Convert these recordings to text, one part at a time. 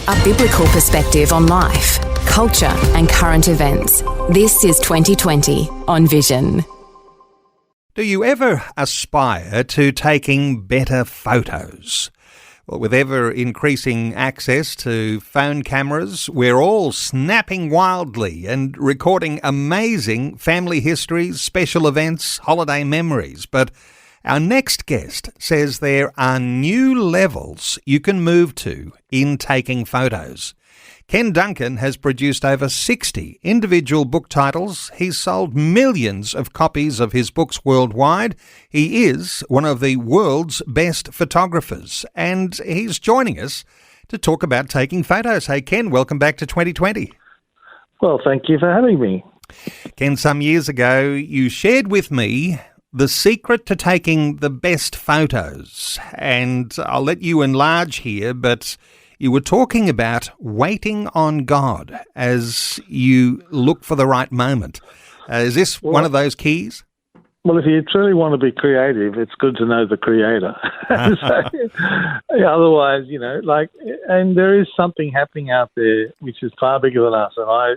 A biblical perspective on life, culture and current events. This is 2020 on Vision. Do you ever aspire to taking better photos? Well, with ever-increasing access to phone cameras, we're all snapping wildly and recording amazing family histories, special events, holiday memories. But our next guest says there are new levels you can move to in taking photos. Ken Duncan has produced over 60 individual book titles. He's sold millions of copies of his books worldwide. He is one of the world's best photographers, and he's joining us to talk about taking photos. Hey, Ken, welcome back to 2020. Well, thank you for having me. Ken, some years ago, you shared with me the secret to taking the best photos, and I'll let you enlarge here, but you were talking about waiting on God as you look for the right moment. Is this one of those keys? Well, if you truly want to be creative, it's good to know the creator. Otherwise, and there is something happening out there which is far bigger than us. And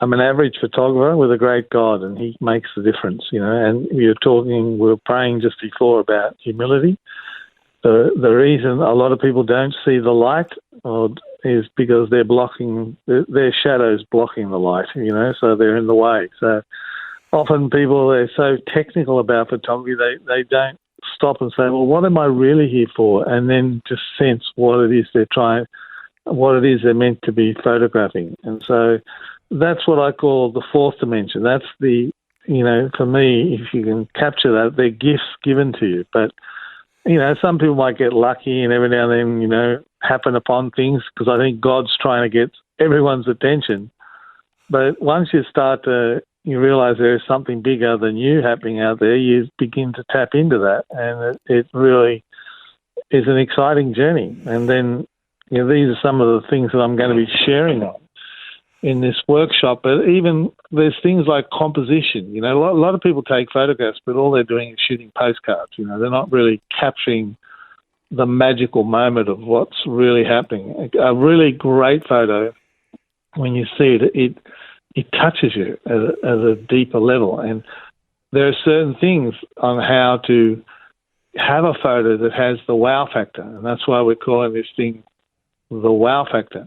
I'm an average photographer with a great God, and he makes the difference, And we were praying just before about humility. The reason a lot of people don't see the light is because they're blocking, their shadow's blocking the light, so they're in the way. So often people, they're so technical about photography, they don't stop and say, well, what am I really here for? And then just sense what it is they're meant to be photographing. And so that's what I call the fourth dimension. That's for me, if you can capture that, they're gifts given to you. But some people might get lucky and every now and then, happen upon things because I think God's trying to get everyone's attention. But once you you realize there is something bigger than you happening out there, you begin to tap into that. And it really is an exciting journey. And then, these are some of the things that I'm going to be sharing on in this workshop. But even there's things like composition. A lot of people take photographs, but all they're doing is shooting postcards. They're not really capturing the magical moment of what's really happening. A really great photo, when you see it, it touches you at a deeper level. And there are certain things on how to have a photo that has the wow factor. And that's why we're calling this thing the wow factor,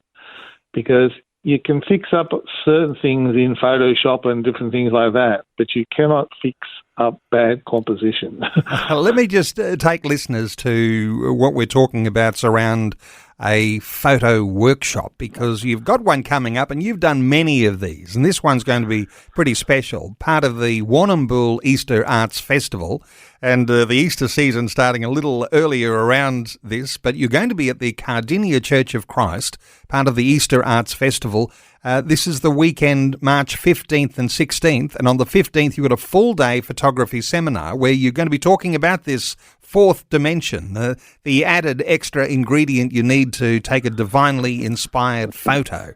because you can fix up certain things in Photoshop and different things like that, but you cannot fix up bad composition. Let me just take listeners to what we're talking about around a photo workshop, because you've got one coming up and you've done many of these, and this one's going to be pretty special, part of the Warnambool Easter Arts Festival, and the Easter season starting a little earlier around this, but you're going to be at the Cardinia Church of Christ, part of the Easter Arts Festival. This is the weekend, March 15th and 16th, and on the 15th you've got a full-day photography seminar where you're going to be talking about this fourth dimension, the added extra ingredient you need to take a divinely inspired photo.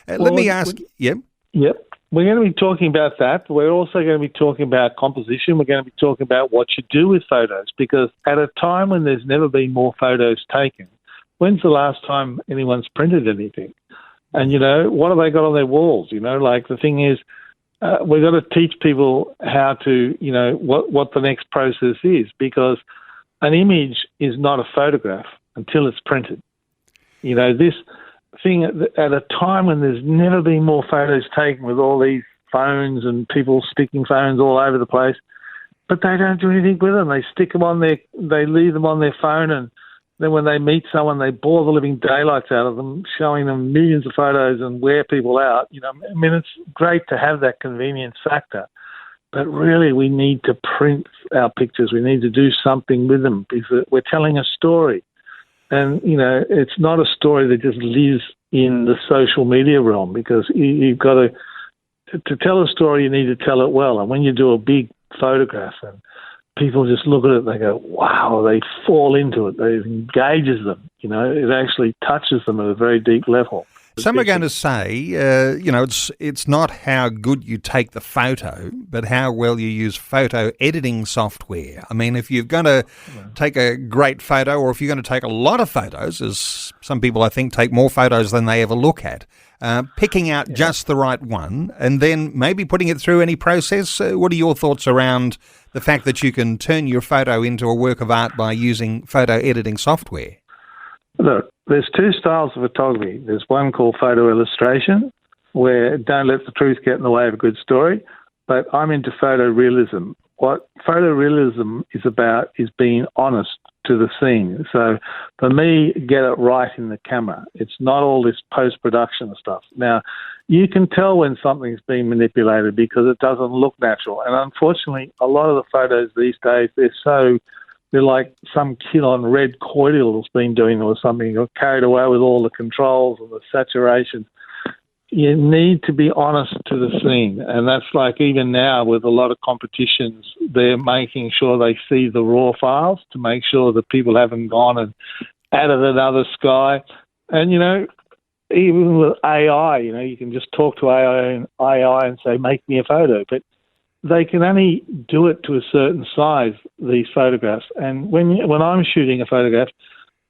Let me ask... Yep. We're going to be talking about that. We're also going to be talking about composition. We're going to be talking about what you do with photos, because at a time when there's never been more photos taken, when's the last time anyone's printed anything? And, what have they got on their walls? The thing is, we've got to teach people how to, what the next process is, because an image is not a photograph until it's printed. This thing at a time when there's never been more photos taken with all these phones and people sticking phones all over the place, but they don't do anything with them. They stick them they leave them on their phone, and then when they meet someone, they bore the living daylights out of them, showing them millions of photos and wear people out. It's great to have that convenience factor, but really we need to print our pictures. We need to do something with them because we're telling a story. And, it's not a story that just lives in the social media realm, because you've got to tell a story, you need to tell it well. And when you do a big photograph and people just look at it, they go, wow, they fall into it. It engages them, it actually touches them at a very deep level. Some are going to say, it's not how good you take the photo, but how well you use photo editing software. I mean, if you're going to take a great photo, or if you're going to take a lot of photos, as some people I think take more photos than they ever look at, picking out just the right one and then maybe putting it through any process. What are your thoughts around the fact that you can turn your photo into a work of art by using photo editing software? Look, there's two styles of photography. There's one called photo illustration, where don't let the truth get in the way of a good story. But I'm into photorealism. What photorealism is about is being honest to the scene. So for me, get it right in the camera. It's not all this post-production stuff. Now, you can tell when something's been manipulated because it doesn't look natural. And unfortunately, a lot of the photos these days, they're like some kid on red cordial has been doing or something, or carried away with all the controls and the saturation. You need to be honest to the scene. And that's like even now with a lot of competitions, they're making sure they see the raw files to make sure that people haven't gone and added another sky. And, even with AI, you can just talk to AI and say, make me a photo. But they can only do it to a certain size, these photographs. And when I'm shooting a photograph,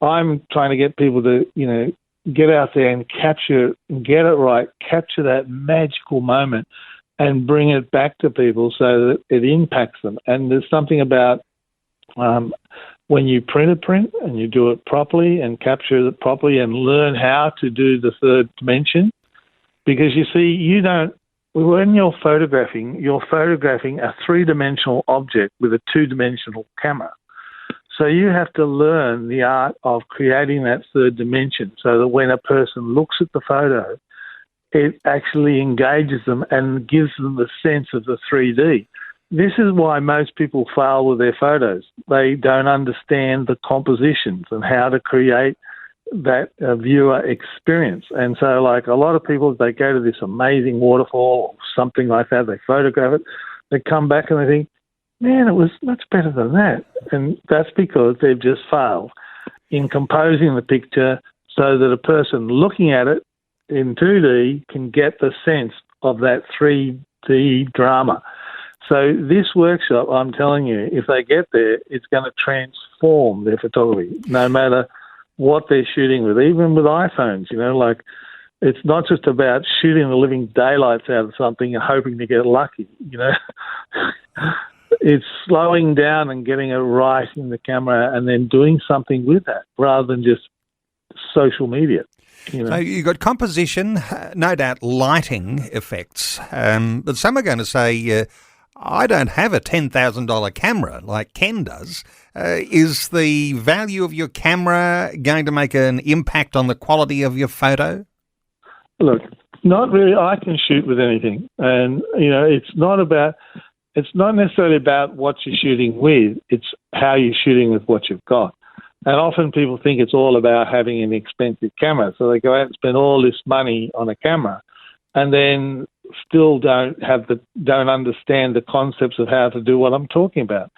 I'm trying to get people to, get out there and capture, get it right, capture that magical moment and bring it back to people so that it impacts them. And there's something about when you print a print and you do it properly and capture it properly and learn how to do the third dimension, because you see, when you're photographing a three-dimensional object with a two-dimensional camera. So you have to learn the art of creating that third dimension so that when a person looks at the photo, it actually engages them and gives them the sense of the 3D. This is why most people fail with their photos. They don't understand the compositions and how to create that viewer experience. And so like a lot of people, they go to this amazing waterfall or something like that, they photograph it, they come back and they think, man, it was much better than that. And that's because they've just failed in composing the picture so that a person looking at it in 2D can get the sense of that 3D drama. So this workshop, I'm telling you, if they get there, it's going to transform their photography, no matter what they're shooting with, even with iPhones, it's not just about shooting the living daylights out of something and hoping to get lucky, It's slowing down and getting it right in the camera and then doing something with that rather than just social media. So you've got composition, no doubt lighting effects, but some are going to say, I don't have a $10,000 camera like Ken does. Is the value of your camera going to make an impact on the quality of your photo? Look, not really. I can shoot with anything. And, it's not necessarily about what you're shooting with. It's how you're shooting with what you've got. And often people think it's all about having an expensive camera. So they go out and spend all this money on a camera and then still don't understand the concepts of how to do what I'm talking about.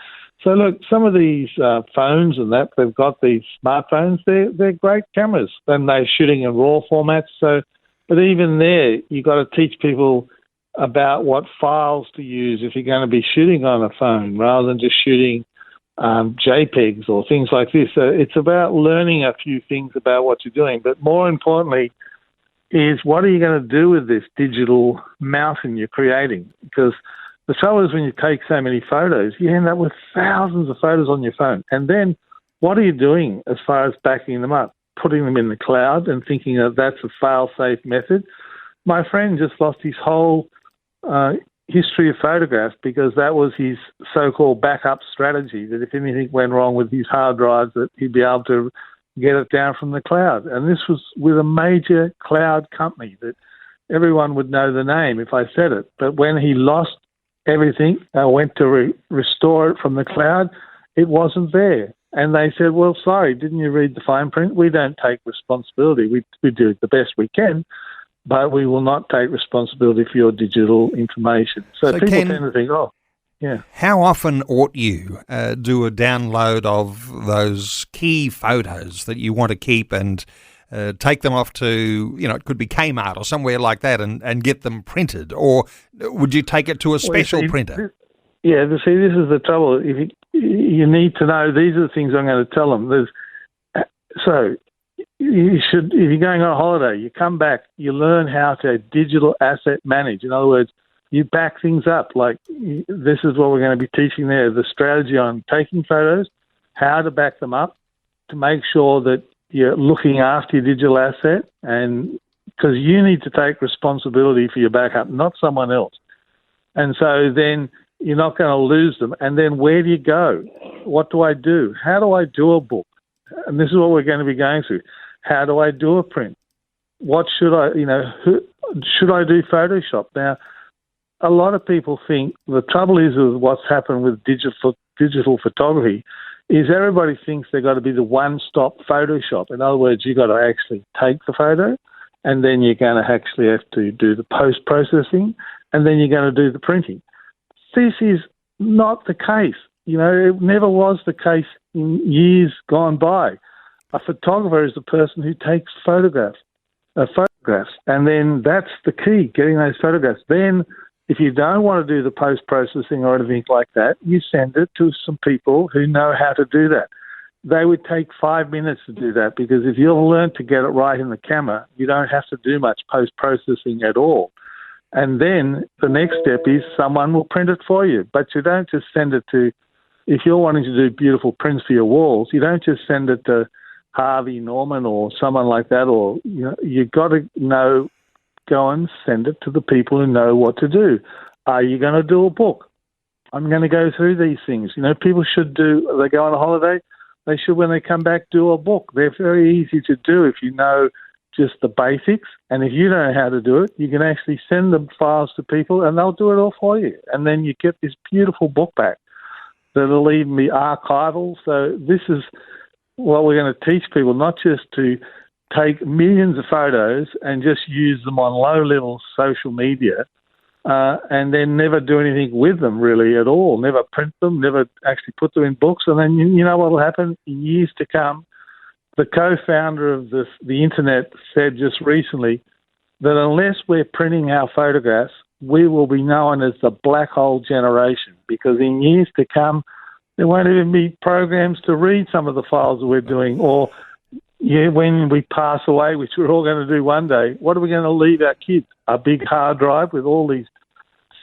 So look, some of these phones and that, they've got these smartphones, they're great cameras and they're shooting in RAW formats. So, but even there, you've got to teach people about what files to use if you're going to be shooting on a phone rather than just shooting JPEGs or things like this. So it's about learning a few things about what you're doing. But more importantly is what are you going to do with this digital mountain you're creating? Because the trouble is when you take so many photos, you end up with thousands of photos on your phone. And then what are you doing as far as backing them up? Putting them in the cloud and thinking that that's a fail-safe method? My friend just lost his whole history of photographs because that was his so-called backup strategy, that if anything went wrong with his hard drives, that he'd be able to get it down from the cloud. And this was with a major cloud company that everyone would know the name if I said it. But when he lost everything, went to restore it from the cloud, it wasn't there. And they said, well, sorry, didn't you read the fine print? We don't take responsibility. We do the best we can, but we will not take responsibility for your digital information. So people tend to think, yeah. How often ought you do a download of those key photos that you want to keep and take them off to, it could be Kmart or somewhere like that and get them printed? Or would you take it to a special printer? This is the trouble. If you need to know, these are the things I'm going to tell them. You should, if you're going on holiday, you come back, you learn how to digital asset manage. In other words, you back things up. Like, this is what we're going to be teaching there, the strategy on taking photos, how to back them up, to make sure that you're looking after your digital asset, and because you need to take responsibility for your backup, not someone else. And so then you're not going to lose them. And then where do you go? What do I do? How do I do a book? And this is what we're going to be going through. How do I do a print? What should I, should I do Photoshop? Now, a lot of people think the trouble is with what's happened with digital photography is everybody thinks they've got to be the one-stop Photoshop. In other words, you've got to actually take the photo, and then you're going to actually have to do the post-processing, and then you're going to do the printing. This is not the case. It never was the case in years gone by. A photographer is the person who takes photographs, and then that's the key, getting those photographs. Then, if you don't want to do the post-processing or anything like that, you send it to some people who know how to do that. They would take 5 minutes to do that, because if you've learned to get it right in the camera, you don't have to do much post-processing at all. And then the next step is someone will print it for you. But you don't just send it to, if you're wanting to do beautiful prints for your walls, you don't just send it to Harvey Norman or someone like that, or you've got to go and send it to the people who know what to do. Are you going to do a book? I'm going to go through these things. People should they go on a holiday, they should, when they come back, do a book. They're very easy to do if you know just the basics. And if you don't know how to do it, you can actually send the files to people and they'll do it all for you. And then you get this beautiful book back that'll even be archival. So this is what we're going to teach people, not just to take millions of photos and just use them on low-level social media and then never do anything with them really at all, never print them, never actually put them in books. And then you know what will happen in years to come? The co-founder of the internet said just recently that unless we're printing our photographs, we will be known as the black hole generation, because in years to come, there won't even be programs to read some of the files that we're doing, or when we pass away, which we're all going to do one day, what are we going to leave our kids? A big hard drive with all these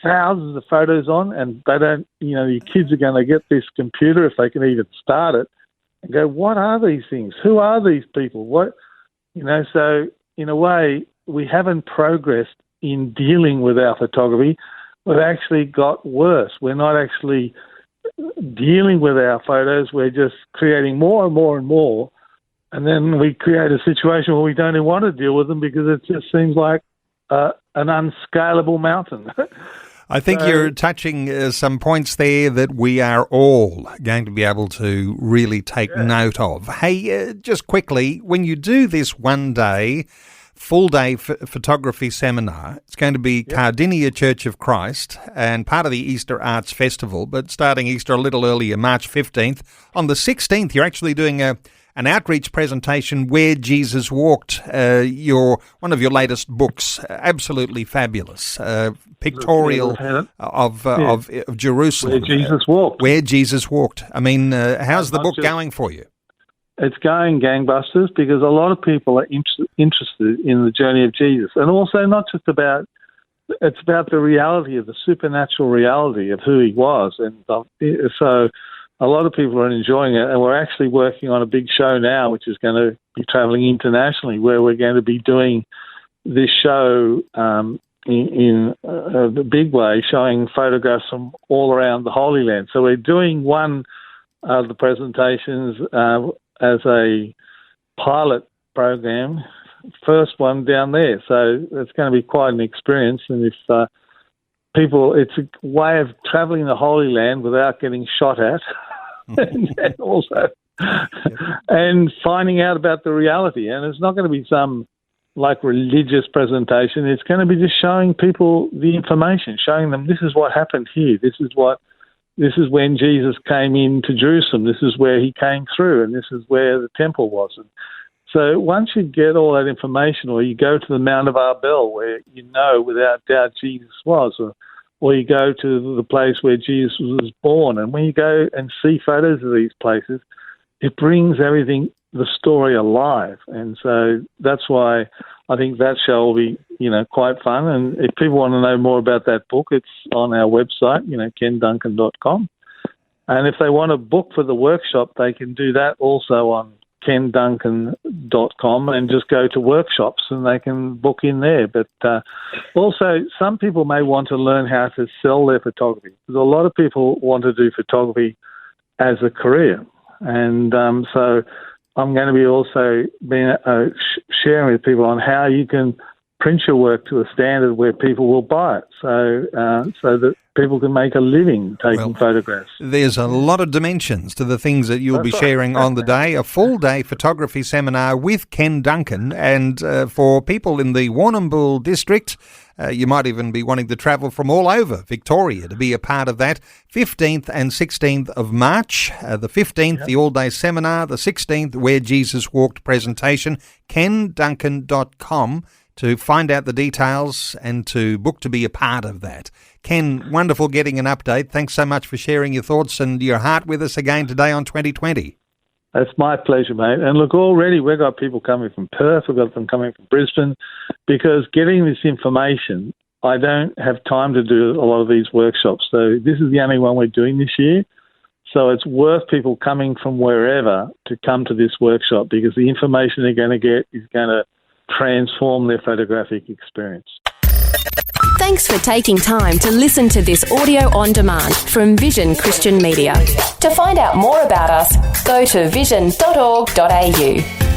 thousands of photos on, and they don't, your kids are going to get this computer, if they can even start it, and go, what are these things? Who are these people? So in a way, we haven't progressed in dealing with our photography. We've actually got worse. We're not actually dealing with our photos. We're just creating more and more and more. And then we create a situation where we don't even want to deal with them because it just seems like an unscalable mountain. I think you're touching some points there that we are all going to be able to really take note of. Hey, just quickly, when you do this one-day, full-day photography seminar, it's going to be Cardinia Church of Christ and part of the Easter Arts Festival, but starting Easter a little earlier, March 15th. On the 16th, you're actually doing an outreach presentation, Where Jesus Walked, one of your latest books, absolutely fabulous, pictorial of Jerusalem. Where Jesus walked. Where Jesus walked. I mean, how's the book going for you? It's going gangbusters, because a lot of people are interested in the journey of Jesus, and also not just it's about the reality of the supernatural reality of who he was, and so a lot of people are enjoying it, and we're actually working on a big show now, which is going to be travelling internationally, where we're going to be doing this show in a big way, showing photographs from all around the Holy Land. So we're doing one of the presentations as a pilot program, first one down there. So it's going to be quite an experience, and if it's a way of travelling the Holy Land without getting shot at, and also and finding out about the reality. And it's not going to be some religious presentation. It's going to be just showing people the information, showing them this is what happened here. This is when Jesus came into Jerusalem. This is where he came through, and this is where the temple was. And So once you get all that information, or you go to the Mount of Arbel where you know without doubt Jesus was, or you go to the place where Jesus was born, and when you go and see photos of these places, it brings everything, the story alive. And so that's why I think that show will be, quite fun. And if people want to know more about that book, it's on our website, kenduncan.com. And if they want to book for the workshop, they can do that also on kenduncan.com and just go to workshops and they can book in there. But also, some people may want to learn how to sell their photography, because a lot of people want to do photography as a career. And so I'm going to be also sharing with people on how you can print your work to a standard where people will buy it, so that people can make a living taking photographs. There's a lot of dimensions to the things that you'll be sharing on the day. A full-day photography seminar with Ken Duncan, and for people in the Warnambool district, you might even be wanting to travel from all over Victoria to be a part of that. 15th and 16th of March. The 15th, the all-day seminar. The 16th, Where Jesus Walked presentation. kenduncan.com to find out the details and to book to be a part of that. Ken, wonderful getting an update. Thanks so much for sharing your thoughts and your heart with us again today on 2020. It's my pleasure, mate. And look, already we've got people coming from Perth, we've got them coming from Brisbane, because getting this information, I don't have time to do a lot of these workshops. So this is the only one we're doing this year. So it's worth people coming from wherever to come to this workshop, because the information they're going to get is going to transform their photographic experience. Thanks for taking time to listen to this audio on demand from Vision Christian Media. To find out more about us, go to vision.org.au.